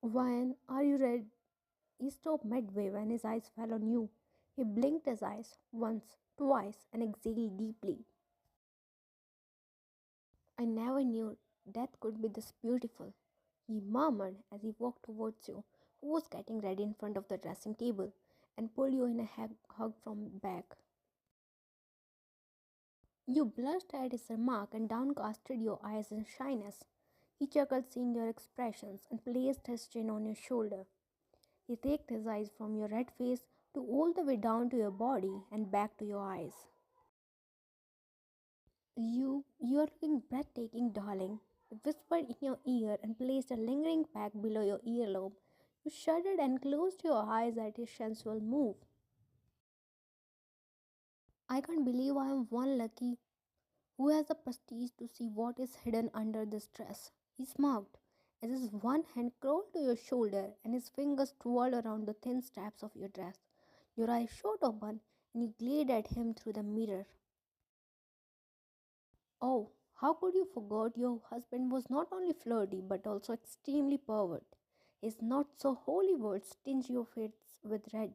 Ryan, are you ready? He stopped midway when his eyes fell on you. He blinked his eyes once, twice, and exhaled deeply. I never knew death could be this beautiful, he murmured as he walked towards you, who was getting ready in front of the dressing table, and pulled you in a hug from back. You blushed at his remark and downcasted your eyes in shyness. He chuckled seeing your expressions and placed his chin on your shoulder. He raked his eyes from your red face to all the way down to your body and back to your eyes. You are looking breathtaking, darling. He whispered in your ear and placed a lingering peck below your earlobe. You shuddered and closed your eyes at his sensual move. I can't believe I am one lucky who has the prestige to see what is hidden under this dress. He smirked as his one hand crawled to your shoulder and his fingers twirled around the thin straps of your dress. Your eyes shot open and you glared at him through the mirror. Oh, how could you forget your husband was not only flirty but also extremely pervert? His not so holy words tinged your face with red.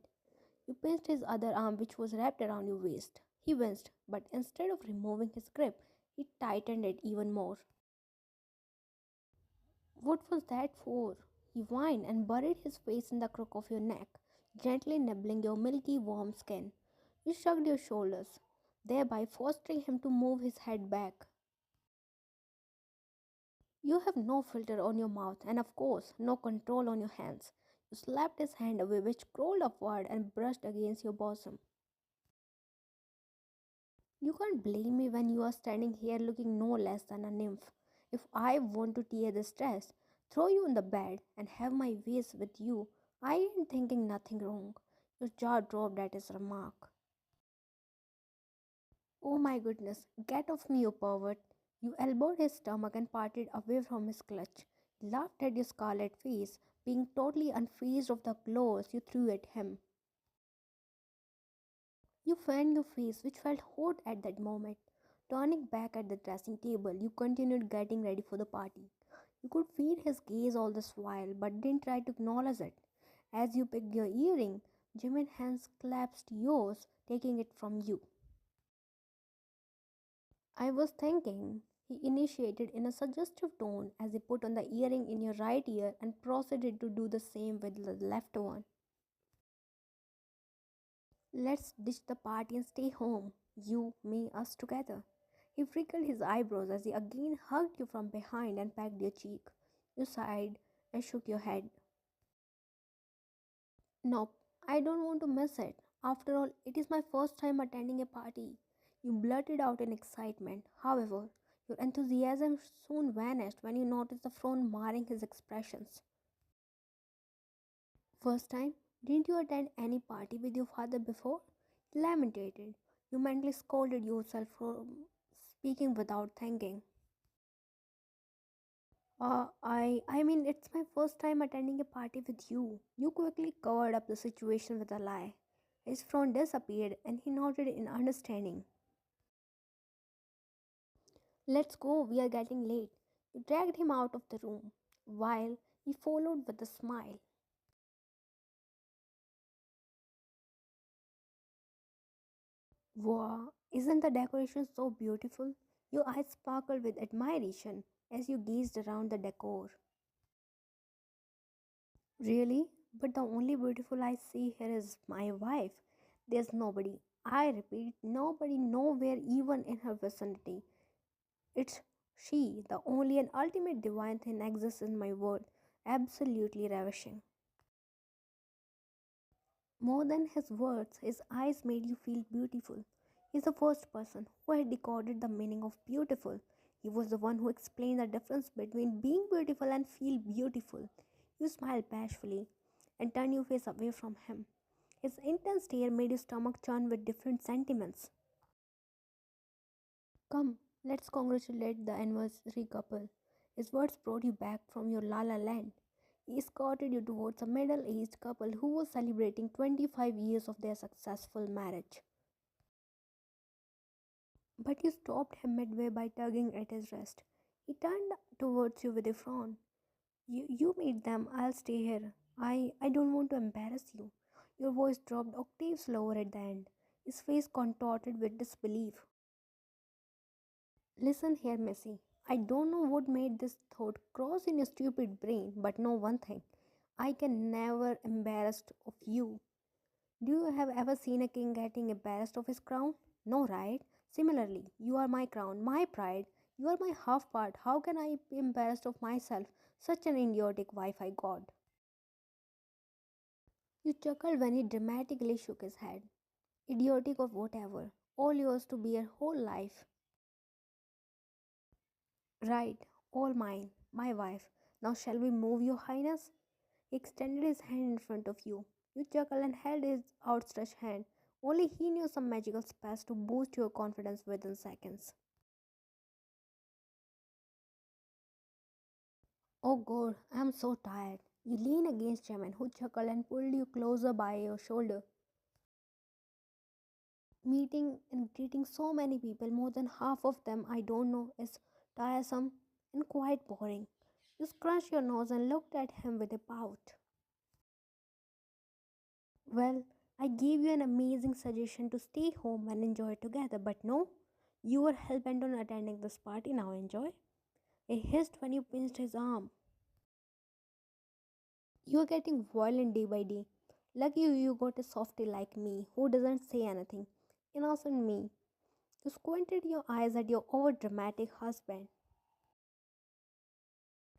You pinched his other arm, which was wrapped around your waist. He winced, but instead of removing his grip, he tightened it even more. What was that for? He whined and buried his face in the crook of your neck, gently nibbling your milky warm skin. You shrugged your shoulders, thereby forcing him to move his head back. You have no filter on your mouth and, of course, no control on your hands. You slapped his hand away, which crawled upward and brushed against your bosom. You can't blame me when you are standing here looking no less than a nymph. If I want to tear this dress, throw you in the bed, and have my ways with you, I ain't thinking nothing wrong. Your jaw dropped at his remark. Oh my goodness, get off me, you pervert. You elbowed his stomach and parted away from his clutch. He laughed at your scarlet face, being totally unfazed of the blows you threw at him. You fanned your face, which felt hot at that moment. Turning back at the dressing table, you continued getting ready for the party. You could feel his gaze all this while, but didn't try to acknowledge it. As you picked your earring, Jimin's hands clasped yours, taking it from you. I was thinking, he initiated in a suggestive tone as he put on the earring in your right ear and proceeded to do the same with the left one. Let's ditch the party and stay home. You, me, us together. He wrinkled his eyebrows as he again hugged you from behind and pecked your cheek. You sighed and shook your head. Nope, I don't want to miss it. After all, it is my first time attending a party. You blurted out in excitement. However, your enthusiasm soon vanished when you noticed the frown marring his expressions. First time? Didn't you attend any party with your father before? He lamented. You mentally scolded yourself for speaking without thinking. I mean, it's my first time attending a party with you. You quickly covered up the situation with a lie. His frown disappeared and he nodded in understanding. Let's go, we are getting late. You dragged him out of the room, while he followed with a smile. Wow, isn't the decoration so beautiful? Your eyes sparkled with admiration as you gazed around the decor. Really? But the only beautiful I see here is my wife. There's nobody. I repeat, nobody nowhere even in her vicinity. It's she, the only and ultimate divine thing exists in my world. Absolutely ravishing. More than his words, his eyes made you feel beautiful. He's the first person who had decoded the meaning of beautiful. He was the one who explained the difference between being beautiful and feel beautiful. You smiled bashfully and turned your face away from him. His intense stare made your stomach churn with different sentiments. Come, let's congratulate the anniversary couple. His words brought you back from your La La Land. He escorted you towards a middle aged couple who was celebrating 25 years of their successful marriage. But you stopped him midway by tugging at his wrist. He turned towards you with a frown. You meet them, I'll stay here. I don't want to embarrass you. Your voice dropped octaves lower at the end. His face contorted with disbelief. Listen here, Missy. I don't know what made this thought cross in your stupid brain, but know one thing. I can never embarrassed of you. Do you have ever seen a king getting embarrassed of his crown? No, right? Similarly, you are my crown, my pride. You are my half part. How can I be embarrassed of myself? Such an idiotic wife I got. You chuckled when he dramatically shook his head. Idiotic or whatever. All yours to bear whole life. Right, all mine, my wife. Now shall we move, your highness? He extended his hand in front of you. You chuckled and held his outstretched hand. Only he knew some magical spells to boost your confidence within seconds. Oh God, I am so tired. You lean against Jimin, who chuckled and pulled you closer by your shoulder. Meeting and greeting so many people, more than half of them I don't know, is tiresome and quite boring. You scrunched your nose and looked at him with a pout. Well, I gave you an amazing suggestion to stay home and enjoy it together, but no, you were hell bent on attending this party. Now enjoy. He hissed when you pinched his arm. You are getting violent day by day. Lucky you got a softie like me who doesn't say anything. Innocent me. You squinted your eyes at your over dramatic husband.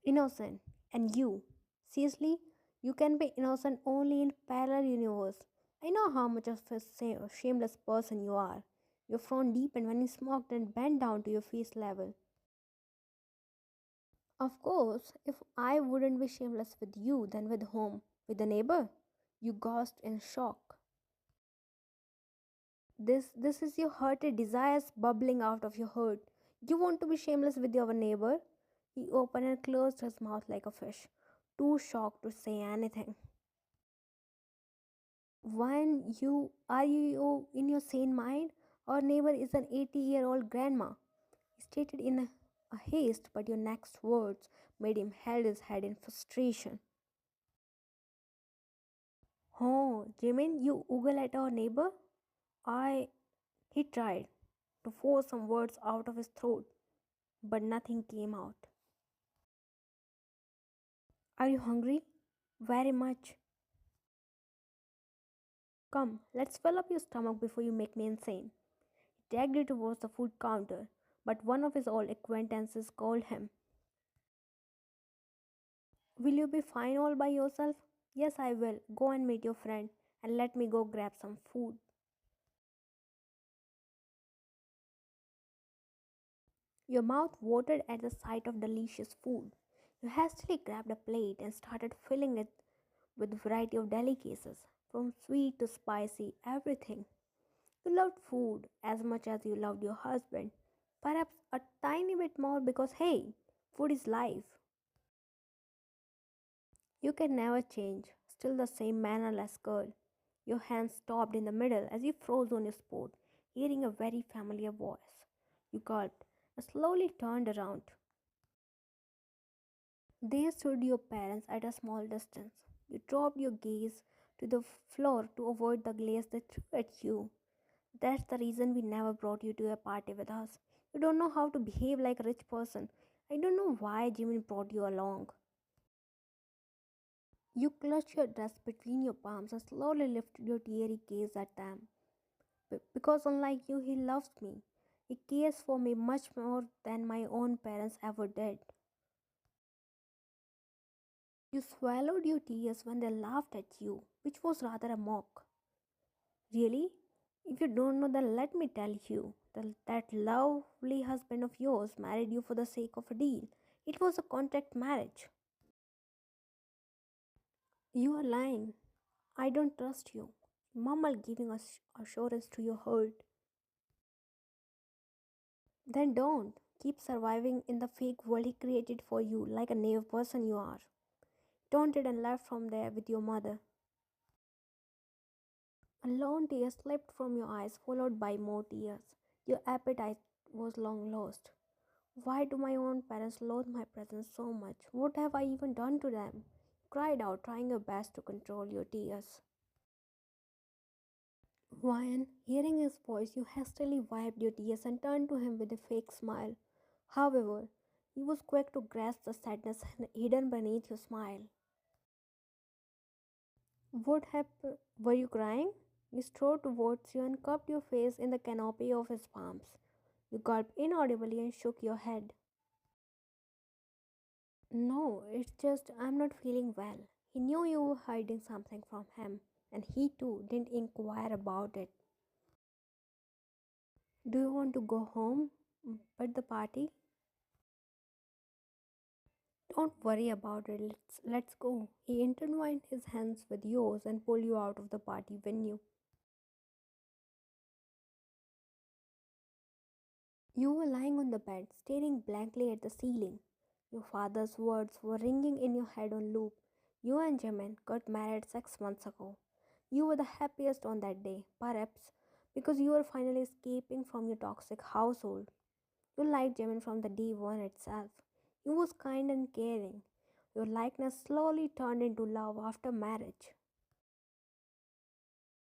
Innocent. And you. Seriously, you can be innocent only in parallel universe. I know how much of a shameless person you are. Your frown deepened when you smoked and bent down to your face level. Of course, if I wouldn't be shameless with you, then with whom? With the neighbor? You gasped in shock. This is your hurted desires bubbling out of your heart. You want to be shameless with your neighbor? He opened and closed his mouth like a fish, too shocked to say anything. When you are you in your sane mind? Our neighbor is an 80-year-old grandma. He stated in a haste, but your next words made him held his head in frustration. Oh, Jimin, you ogle at our neighbor? I. He tried to force some words out of his throat, but nothing came out. Are you hungry? Very much. Come, let's fill up your stomach before you make me insane. He dragged you towards the food counter, but one of his old acquaintances called him. Will you be fine all by yourself? Yes, I will. Go and meet your friend and let me go grab some food. Your mouth watered at the sight of delicious food. You hastily grabbed a plate and started filling it with a variety of delicacies, from sweet to spicy, everything. You loved food as much as you loved your husband, perhaps a tiny bit more because hey, food is life. You can never change, still the same mannerless girl. Your hands stopped in the middle as you froze on your spot, hearing a very familiar voice. You gulped and slowly turned around. There stood your parents at a small distance. You dropped your gaze to the floor to avoid the glares they threw at you. That's the reason we never brought you to a party with us. You don't know how to behave like a rich person. I don't know why Jimin brought you along. You clutched your dress between your palms and slowly lifted your teary gaze at them. Because unlike you, he loves me. He cares for me much more than my own parents ever did. You swallowed your tears when they laughed at you, which was rather a mock. Really? If you don't know, then let me tell you that lovely husband of yours married you for the sake of a deal. It was a contract marriage. You are lying. I don't trust you. Mumble giving us assurance to your hurt. Then don't. Keep surviving in the fake world he created for you like a naive person you are. Taunted and left from there with your mother. A lone tear slipped from your eyes, followed by more tears. Your appetite was long lost. Why do my own parents loathe my presence so much? What have I even done to them? You cried out, trying your best to control your tears. Ryan, hearing his voice, you hastily wiped your tears and turned to him with a fake smile. However, he was quick to grasp the sadness hidden beneath your smile. What happened? Were you crying? He strode towards you and cupped your face in the canopy of his palms. You gulped inaudibly and shook your head. No, it's just I'm not feeling well. He knew you were hiding something from him, and he too didn't inquire about it. Do you want to go home? But the party? Don't worry about it. Let's go. He intertwined his hands with yours and pulled you out of the party venue. You were lying on the bed, staring blankly at the ceiling. Your father's words were ringing in your head on loop. You and Jimin got married 6 months ago. You were the happiest on that day, perhaps because you were finally escaping from your toxic household. You liked Jimin from the day one itself. He was kind and caring. Your likeness slowly turned into love after marriage.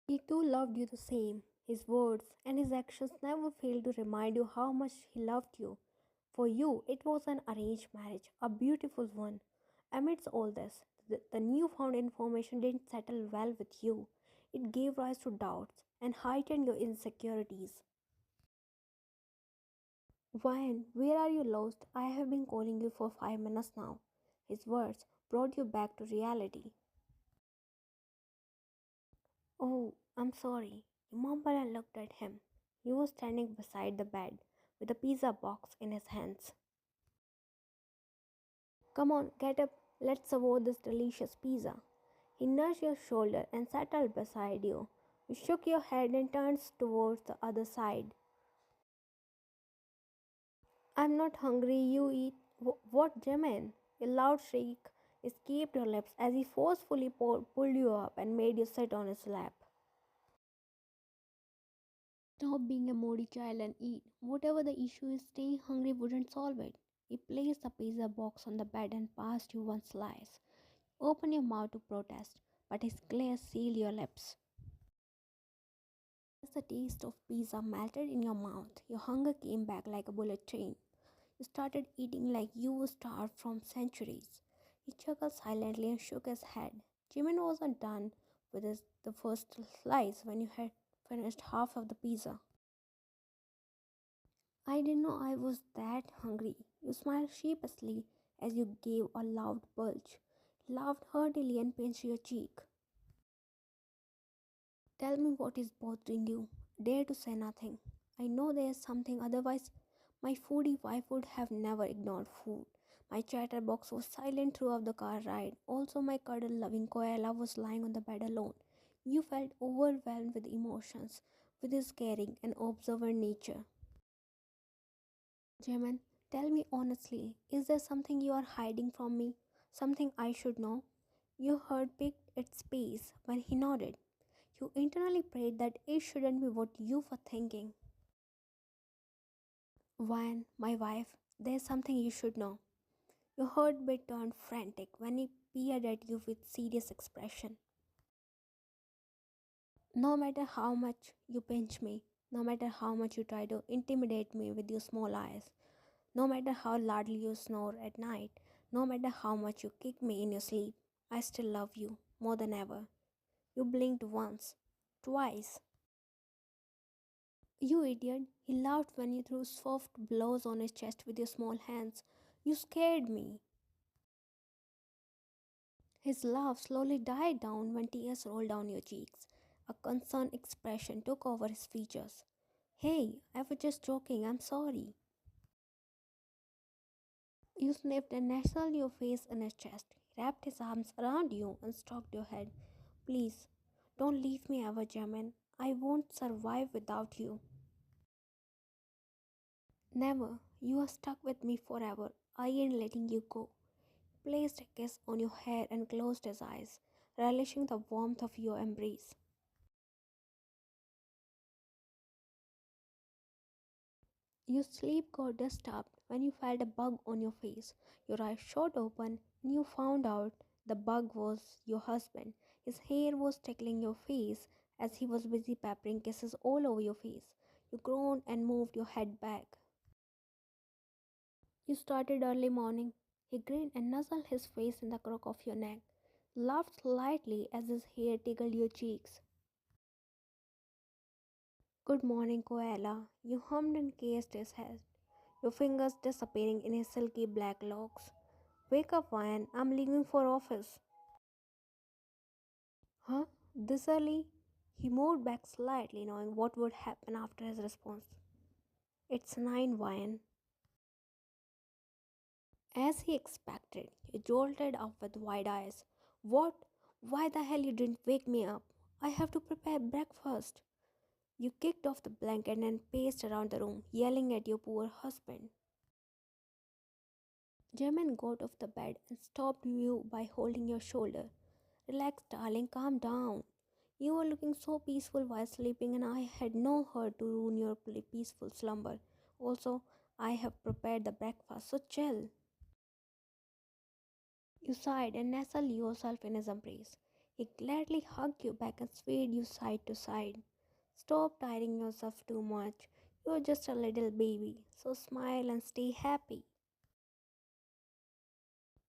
He too loved you the same. His words and his actions never failed to remind you how much he loved you. For you, it was an arranged marriage, a beautiful one. Amidst all this, the newfound information didn't settle well with you. It gave rise to doubts and heightened your insecurities. Ryan, where are you lost? I have been calling you for 5 minutes now. His words brought you back to reality. Oh, I'm sorry. You mumbled and looked at him. He was standing beside the bed with a pizza box in his hands. Come on, get up. Let's savour this delicious pizza. He nudged your shoulder and settled beside you. You shook your head and turned towards the other side. I'm not hungry, you eat. What, Jimin? A loud shriek escaped your lips as he forcefully pulled you up and made you sit on his lap. Stop being a moody child and eat. Whatever the issue is, staying hungry wouldn't solve it. He placed the pizza box on the bed and passed you one slice. Open your mouth to protest, but his glare sealed your lips. As the taste of pizza melted in your mouth, your hunger came back like a bullet train. You started eating like you were starved from centuries. He chuckled silently and shook his head. Jimin wasn't done with the first slice when you had finished half of the pizza. I didn't know I was that hungry. You smiled sheepishly as you gave a loud bulge, laughed heartily, and pinched your cheek. Tell me what is bothering you. Dare to say nothing. I know there is something, otherwise, my foodie wife would have never ignored food. My chatterbox was silent throughout the car ride. Also, my cuddle loving koala was lying on the bed alone. You felt overwhelmed with emotions, with his caring and observant nature. Jeman, tell me honestly, is there something you are hiding from me? Something I should know? Your heart picked its pace when he nodded. You internally prayed that it shouldn't be what you were thinking. Van, my wife, there's something you should know. Your heartbeat turned frantic when he peered at you with serious expression. No matter how much you pinch me, no matter how much you try to intimidate me with your small eyes, no matter how loudly you snore at night, no matter how much you kick me in your sleep, I still love you more than ever. You blinked once, twice. You idiot. He laughed when you threw soft blows on his chest with your small hands. You scared me. His laugh slowly died down when tears rolled down your cheeks. A concerned expression took over his features. Hey, I was just joking, I'm sorry. You sniffed and nestled your face in his chest. He wrapped his arms around you and stroked your head. Please, don't leave me ever, Jamin. I won't survive without you. Never. You are stuck with me forever. I ain't letting you go. He placed a kiss on your hair and closed his eyes, relishing the warmth of your embrace. Your sleep got disturbed. when you felt a bug on your face. Your eyes shot open and you found out the bug was your husband. His hair was tickling your face as he was busy peppering kisses all over your face. You groaned and moved your head back. You started early morning. He grinned and nuzzled his face in the crook of your neck, laughed slightly as his hair tickled your cheeks. Good morning, Koala. You hummed and kissed his head, your fingers disappearing in his silky black locks. Wake up, Ryan. I'm leaving for office. Huh? This early? He moved back slightly, knowing what would happen after his response. It's 9, Ryan. As he expected, he jolted up with wide eyes. What? Why the hell you didn't wake me up? I have to prepare breakfast. You kicked off the blanket and paced around the room, yelling at your poor husband. Jimin got off the bed and stopped you by holding your shoulder. Relax, darling, calm down. You were looking so peaceful while sleeping, and I had no heart to ruin your peaceful slumber. Also, I have prepared the breakfast, so chill. You sighed and nestled yourself in his embrace. He gladly hugged you back and swayed you side to side. Stop tiring yourself too much. You're just a little baby, so smile and stay happy.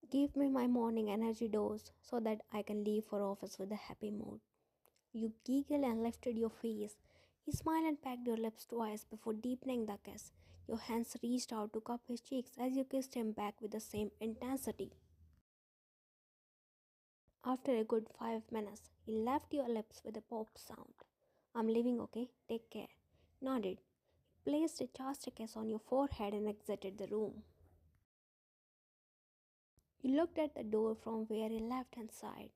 Give me my morning energy dose so that I can leave for office with a happy mood. You giggled and lifted your face. He smiled and pecked your lips twice before deepening the kiss. Your hands reached out to cup his cheeks as you kissed him back with the same intensity. After a good 5 minutes, he left your lips with a pop sound. I'm leaving, okay? Take care. Nodded. He placed a chapstick kiss on your forehead and exited the room. You looked at the door from where he left and sighed.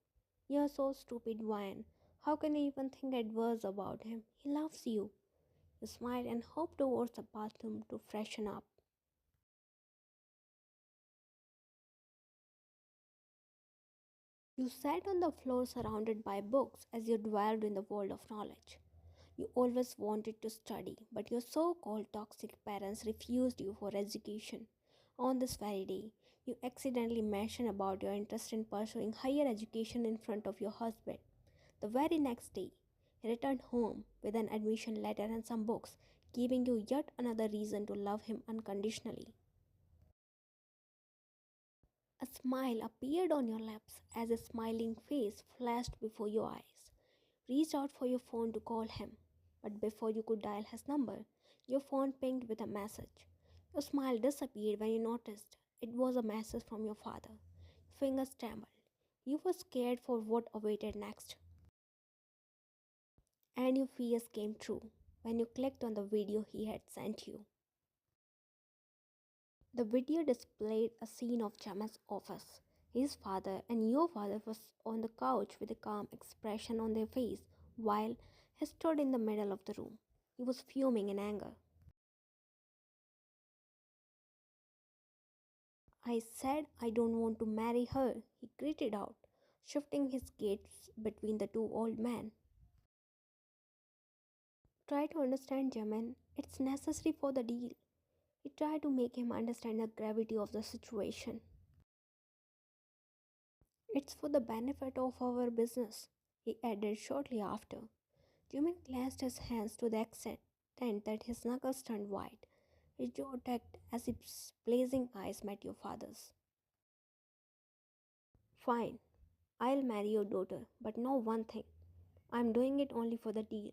You're so stupid, Ryan. How can you even think adverse about him? He loves you. You smiled and hopped towards the bathroom to freshen up. You sat on the floor surrounded by books as you dwelled in the world of knowledge. You always wanted to study, but your so called toxic parents refused you for education. On this very day, you accidentally mentioned about your interest in pursuing higher education in front of your husband. The very next day, he returned home with an admission letter and some books, giving you yet another reason to love him unconditionally. A smile appeared on your lips as a smiling face flashed before your eyes. Reached out for your phone to call him, but before you could dial his number, your phone pinged with a message. Your smile disappeared when you noticed it was a message from your father. Your fingers trembled. You were scared for what awaited next. And your fears came true when you clicked on the video he had sent you. The video displayed a scene of Jamal's office. His father and your father was on the couch with a calm expression on their face while he stood in the middle of the room. He was fuming in anger. I said I don't want to marry her, he gritted out, shifting his gaze between the two old men. Try to understand, Jamin. It's necessary for the deal. He tried to make him understand the gravity of the situation. It's for the benefit of our business, he added shortly after. Jimin clenched his hands to the extent that his knuckles turned white. His jaw tucked as his blazing eyes met your father's. Fine, I'll marry your daughter, but know one thing. I'm doing it only for the deal.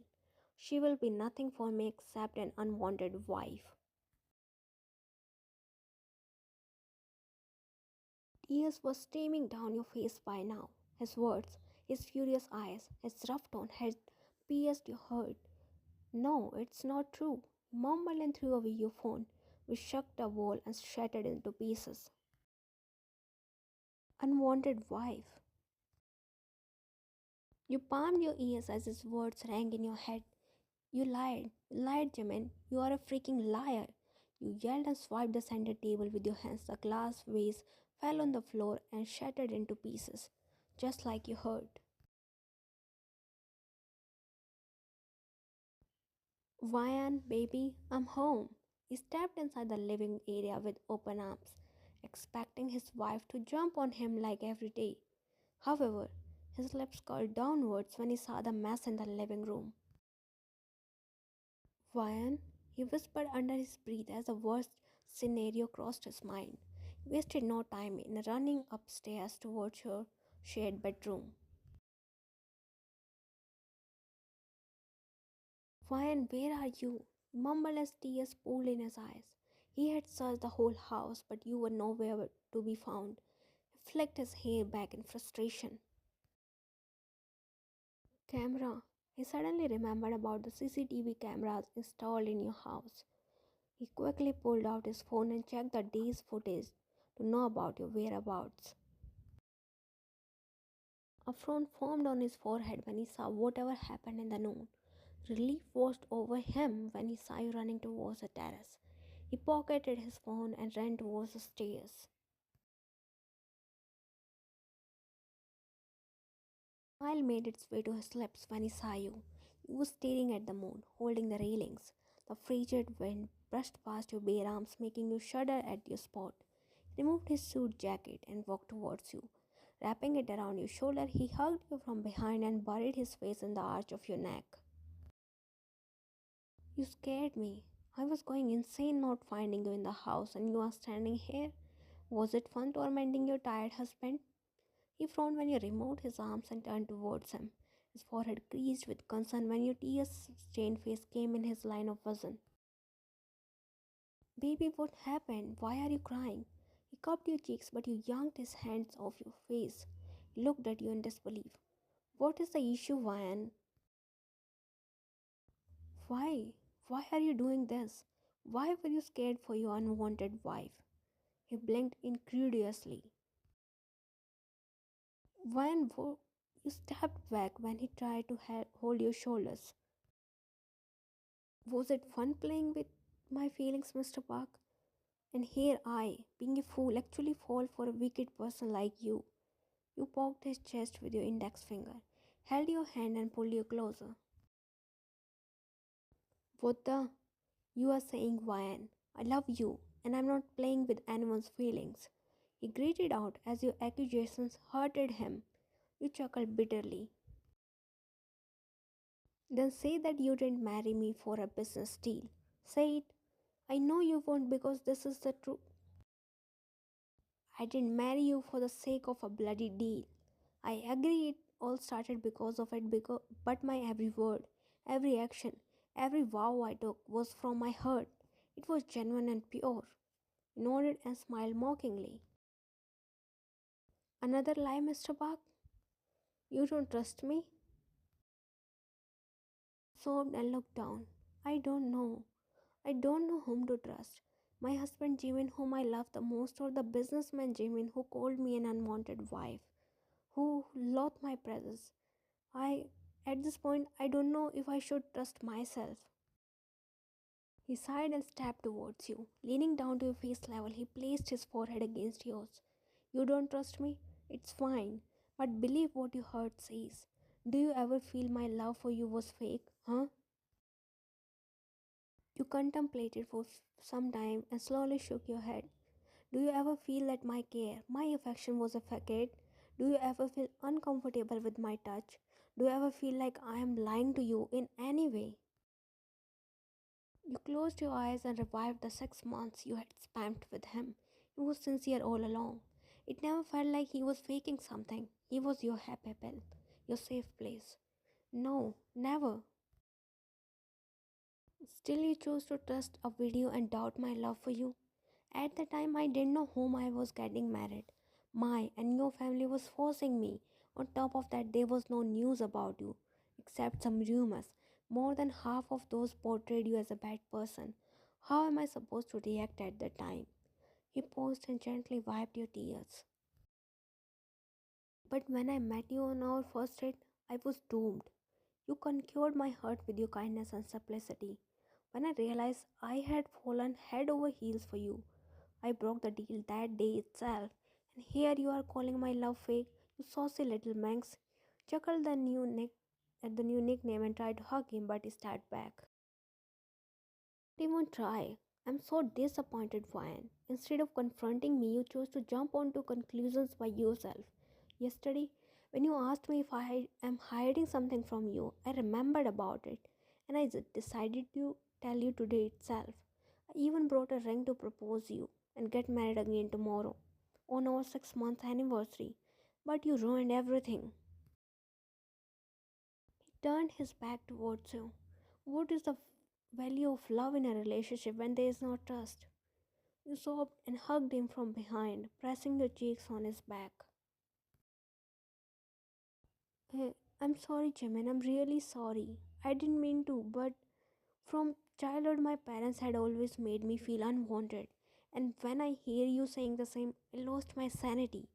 She will be nothing for me except an unwanted wife. Tears were streaming down your face by now. His words, his furious eyes, his rough tone had pierced your heart. No, it's not true. You mumbled and threw away your phone, which shook the wall and shattered into pieces. Unwanted wife. You palmed your ears as his words rang in your head. You lied, Jimin. You are a freaking liar. You yelled and swiped the center table with your hands. The glass vase fell on the floor and shattered into pieces, just like you heard. Vian, baby, I'm home. He stepped inside the living area with open arms, expecting his wife to jump on him like every day. However, his lips curled downwards when he saw the mess in the living room. Ryan, he whispered under his breath as the worst scenario crossed his mind. He wasted no time in running upstairs towards her shared bedroom. Ryan, where are you? He mumbled as tears pooled in his eyes. He had searched the whole house, but you were nowhere to be found. He flicked his hair back in frustration. Camera. He suddenly remembered about the CCTV cameras installed in your house. He quickly pulled out his phone and checked the day's footage to know about your whereabouts. A frown formed on his forehead when he saw whatever happened in the noon. Relief washed over him when he saw you running towards the terrace. He pocketed his phone and ran towards the stairs. A smile made its way to his lips when he saw you. He was staring at the moon, holding the railings. The frigid wind brushed past your bare arms, making you shudder at your spot. He removed his suit jacket and walked towards you. Wrapping it around your shoulder, he hugged you from behind and buried his face in the arch of your neck. You scared me. I was going insane not finding you in the house, and you are standing here. Was it fun tormenting your tired husband? He frowned when you removed his arms and turned towards him. His forehead creased with concern when your tear-stained face came in his line of vision. Baby, what happened? Why are you crying? He cupped your cheeks, but you yanked his hands off your face. He looked at you in disbelief. What is the issue, Ryan? Why? Why are you doing this? Why were you scared for your unwanted wife? He blinked incredulously. You stepped back when he tried to hold your shoulders. Was it fun playing with my feelings, Mr. Park? And here I, being a fool, actually fall for a wicked person like you. You poked his chest with your index finger, held your hand and pulled you closer. What the? You are saying, Ryan, I love you, and I'm not playing with anyone's feelings. He grated out as your accusations hurted him. You chuckled bitterly. Then say that you didn't marry me for a business deal. Say it. I know you won't because this is the truth. I didn't marry you for the sake of a bloody deal. I agree it all started because of it, but my every word, every action, every vow I took was from my heart. It was genuine and pure. He nodded and smiled mockingly. Another lie, Mr. Park? You don't trust me? Sobbed and looked down. I don't know. I don't know whom to trust. My husband Jimin, whom I love the most, or the businessman Jimin, who called me an unwanted wife, who loathed my presence. At this point, I don't know if I should trust myself. He sighed and stepped towards you. Leaning down to your face level, he placed his forehead against yours. You don't trust me? It's fine. But believe what your heart says. Do you ever feel my love for you was fake? Huh? You contemplated for some time and slowly shook your head. Do you ever feel that my care, my affection was a facade? Do you ever feel uncomfortable with my touch? Do you ever feel like I am lying to you in any way? You closed your eyes and revived the 6 months you had spent with him. He was sincere all along. It never felt like he was faking something. He was your happy pill, your safe place. No, never. Still, you chose to trust a video and doubt my love for you. At the time, I didn't know whom I was getting married. My and your family was forcing me. On top of that, there was no news about you, except some rumors. More than half of those portrayed you as a bad person. How am I supposed to react at the time? He paused and gently wiped your tears. But when I met you on our first date, I was doomed. You conquered my heart with your kindness and simplicity. When I realized I had fallen head over heels for you, I broke the deal that day itself. And here you are calling my love fake, you saucy little manx. Chuckled at the new nickname and tried to hug him, but he stepped back. He won't try. I'm so disappointed, Ryan. Instead of confronting me, you chose to jump onto conclusions by yourself. Yesterday, when you asked me if I am hiding something from you, I remembered about it and I decided to tell you today itself. I even brought a ring to propose you and get married again tomorrow on our 6 month anniversary. But you ruined everything. He turned his back towards you. What is the value of love in a relationship when there is no trust? You sobbed and hugged him from behind, pressing your cheeks on his back. I'm sorry, Jimin. I'm really sorry. I didn't mean to, but from childhood, my parents had always made me feel unwanted. And when I hear you saying the same, I lost my sanity.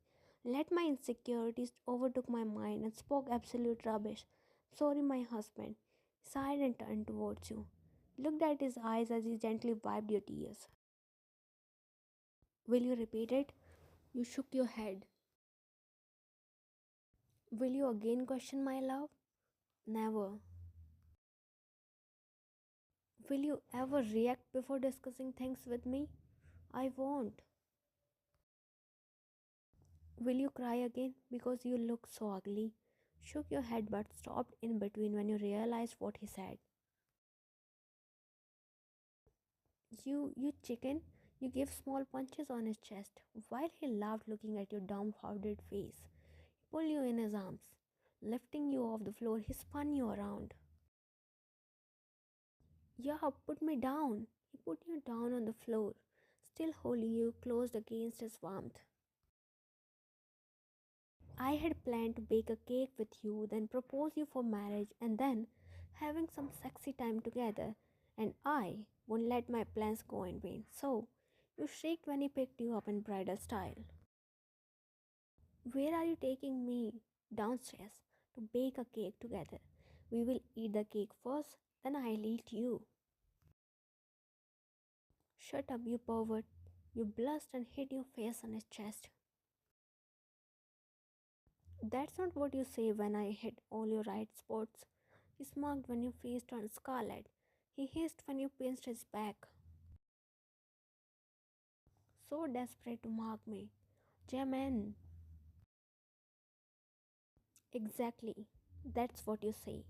Let my insecurities overtook my mind and spoke absolute rubbish. Sorry, my husband. He sighed and turned towards you. Looked at his eyes as he gently wiped your tears. Will you repeat it? You shook your head. Will you again question my love? Never. Will you ever react before discussing things with me? I won't. Will you cry again because you look so ugly? Shook your head but stopped in between when you realized what he said. You chicken, you gave small punches on his chest while he laughed looking at your dumbfounded face. He pulled you in his arms. Lifting you off the floor, he spun you around. Yeah, put me down. He put you down on the floor, still holding you closed against his warmth. I had planned to bake a cake with you, then propose you for marriage, and then having some sexy time together. And I won't let my plans go in vain. So, you shrieked when he picked you up in bridal style. Where are you taking me? Downstairs to bake a cake together. We will eat the cake first, then I'll eat you. Shut up, you pervert. You blushed and hit your face on his chest. That's not what you say when I hit all your right spots. He smirked when your face turned scarlet. He hissed when you pinched his back. So desperate to mark me. Jimin. Exactly. That's what you say.